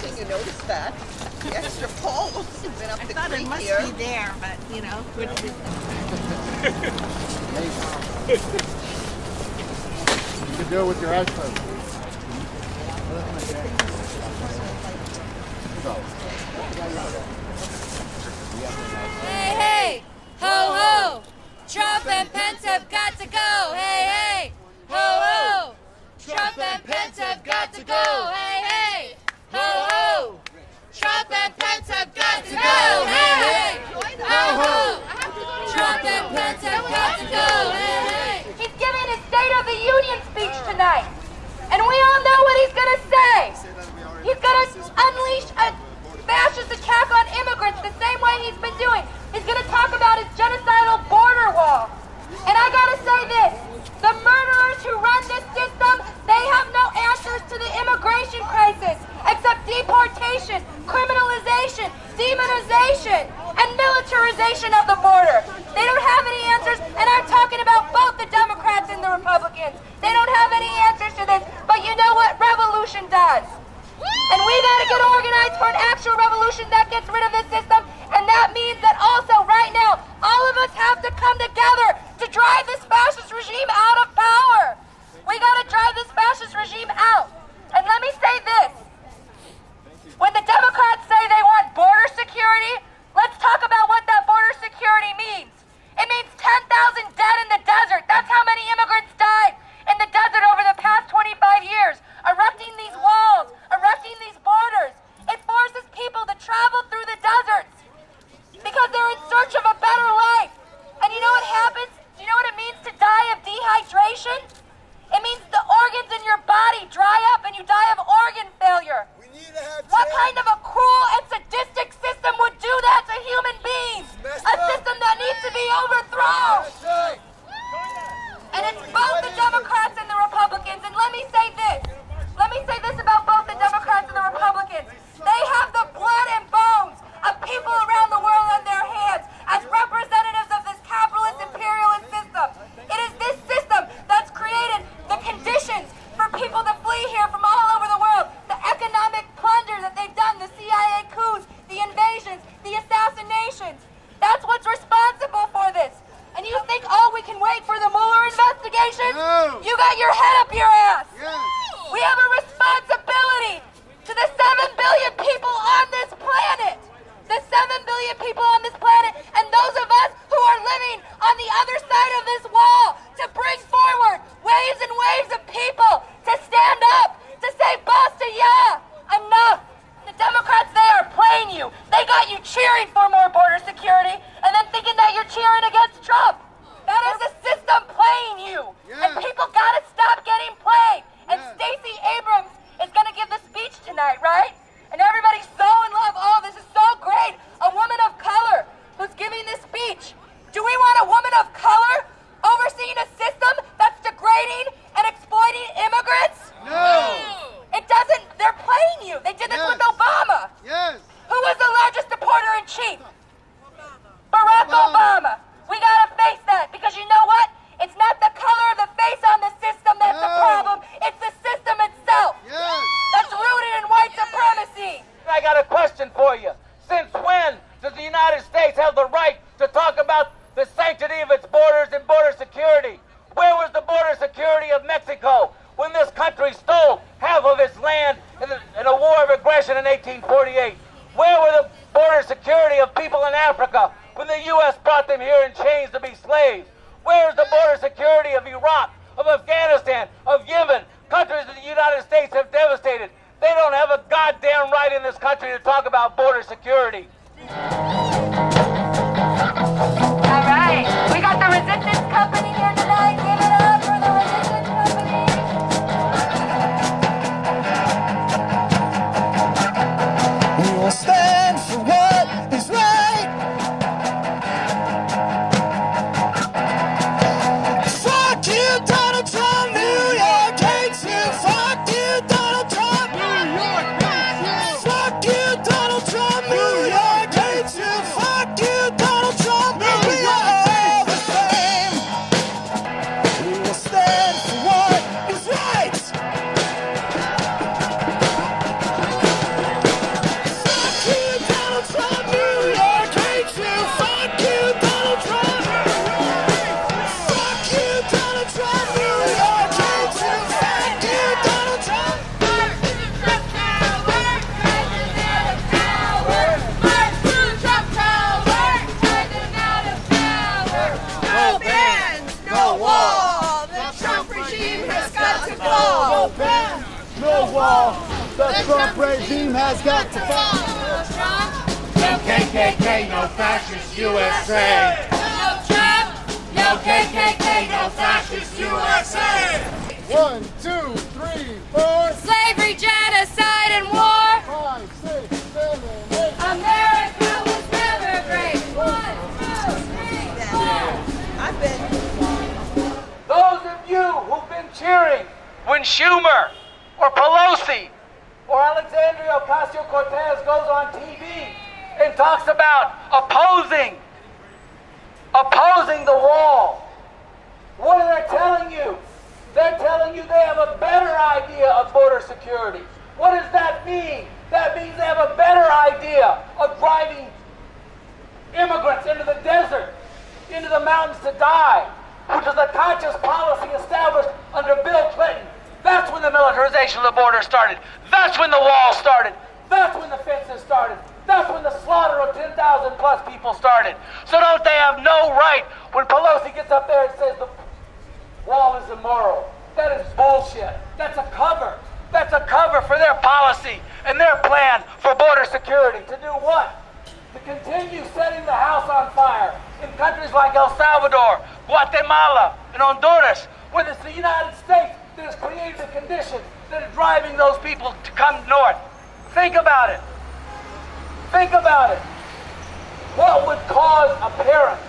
Didn't you notice that? The extra pole must have been up the I thought creek it must here. be there, but you know. You can do it with your eyes closed. Hey, hey, ho, ho. Trump and Pence have got to go. Hey, hey, ho, ho. Trump and Pence have got to go. Hey, hey, ho, ho. Trump and Pence have got to go. Hey, hey, ho, ho. Trump and Pence have got to go. Hey, hey. He's giving his State of the Union speech tonight. And we all know what he's going to say. He's going to unleash a fascist attack on immigrants the same way he's been doing. He's going to talk about his genocidal border wall. And I got to say this. The murderers who run this system, they have no answers to the immigration crisis except deportation, criminalization, demonization, and militarization of the border. They don't have any answers, and I'm talking about both the Democrats and the Republicans. They don't have any answers to this, but you know what revolution does? And we gotta get organized for an actual revolution that gets rid of this system, and that means that also right now, all of us have to come together to drive this fascist regime out of power. We gotta drive this fascist regime out. And let me say this. When the Democrats say they want border security, let's talk about what that border security means. It means 10,000 dead in the desert. That's how many immigrants died in the desert over the past 25 years. Erecting these walls, erecting these borders. It forces people to travel through the deserts because they're in search of a better life. And you know what happens? Do you know what it means to die of dehydration? It means the organs in your body dry up and you die of organ failure. What kind of a cruel and sadistic system would do that to human beings? A system that needs to be overthrown. And it's both the Democrats and the Republicans. And let me say this. Let me say this about both the Democrats and the Republicans. They have the blood and bones of people around the world in their hands as representatives of this capitalist imperialist system. It is this system that's created the conditions for people to flee here from all over the world. The economic plunder that they've done, the CIA coups, the invasions, the assassinations. That's what's responsible for this. And you think, oh, we can wait for the Mueller investigation? No. You got your head up your ass. Yes. We have a responsibility to the 7 billion people on this planet. The 7 billion people on this planet and those of us who are living on the other side of this wall to bring forward waves and waves of people to stand up, to say basta ya, enough. The Democrats, they are playing you. They got you cheering for more border security and then thinking that you're cheering against Trump. That is the system playing you. Yeah. And people gotta stop getting played. And Stacey Abrams is gonna give the speech tonight, right? And everybody's so in love. Oh, this is so great. A woman of color who's giving this speech. Do we want a woman of color overseeing a system that's degrading and exploiting immigrants? No. It doesn't. They're playing you. They did this with Obama. Yes. Who was the largest deporter in chief? Barack Obama. We gotta face that because you know what? It's not the color of the face on the system that's the problem. It's the system itself. Yes. That's rooted in white supremacy. I got a question for you. Since when does the United States have the right to talk about the sanctity of its borders and border security? Where was the border security of Mexico when this country stole half of its land in a war of aggression in 1848? Where were the border security of people in Africa when the U.S. brought them here in chains to be slaves? Where's the border security of Iraq, of Afghanistan, of Yemen, countries that the United States have devastated? They don't have a goddamn right in this country to talk about border security. All right, we got the Resistance Company here tonight. Give it up for the Resistance Company. We will stand for what is right. Fuck you, Donald Trump. New York hates you. Fuck you, Donald Trump. New York hates you. Fuck you, Donald Trump. New York hates No wall. The Trump regime has got to fall. No Trump, No KKK, no fascist USA. no Trump, no KKK, no fascist USA. 1, 2, 3, 4, Slavery, genocide, and war. 5, 6, 7, 8. America was never great. 1, 2, 3, 4. I've been. Those of you who've been cheering when Schumer or Pelosi or Alexandria Ocasio-Cortez goes on TV and talks about opposing the wall, what are they telling you? They're telling you they have a better idea of border security. What does that mean? That means they have a better idea of driving immigrants into the desert, into the mountains to die, which is a conscious policy established under Bill Clinton. That's when the militarization of the border started. That's when the wall started. That's when the fences started. That's when the slaughter of 10,000 plus people started. So don't they have no right when Pelosi gets up there and says the wall is immoral? That is bullshit. That's a cover. That's a cover for their policy and their plan for border security. To do what? To continue setting the house on fire in countries like El Salvador, Guatemala, and Honduras, where it's the United States that has created the conditions that are driving those people to come north. Think about it. Think about it. What would cause a parent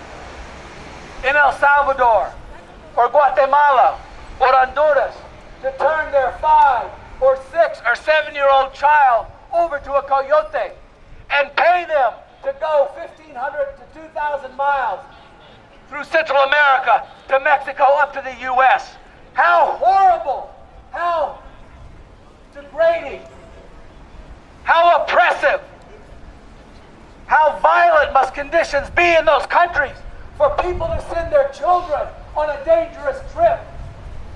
in El Salvador or Guatemala or Honduras to turn their 5 or 6 or 7-year-old child over to a coyote and pay them to go 1,500 to 2,000 miles through Central America to Mexico up to the U.S.? How horrible, how degrading, how oppressive, how violent must conditions be in those countries for people to send their children on a dangerous trip,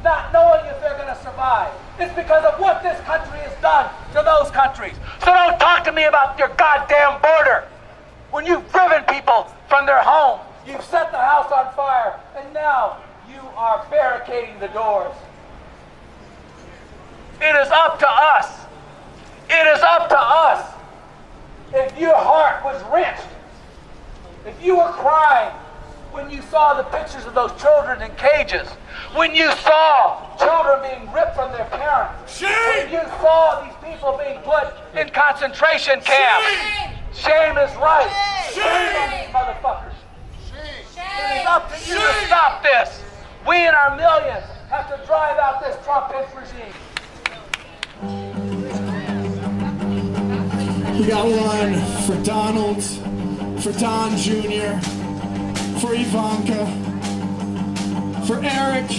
not knowing if they're going to survive. It's because of what this country has done to those countries. So don't talk to me about your goddamn border. When you've driven people from their home, you've set the house on fire, and now you are barricading the doors. It is up to us. It is up to us. If your heart was wrenched, if you were crying when you saw the pictures of those children in cages, when you saw children being ripped from their parents, when you saw these people being put in concentration camps, shame is right. Shame on these motherfuckers. It is up to you to stop this. We and our millions have to drive out this Trumpist regime. We got one for Donald, for Don Jr., for Ivanka, for Eric,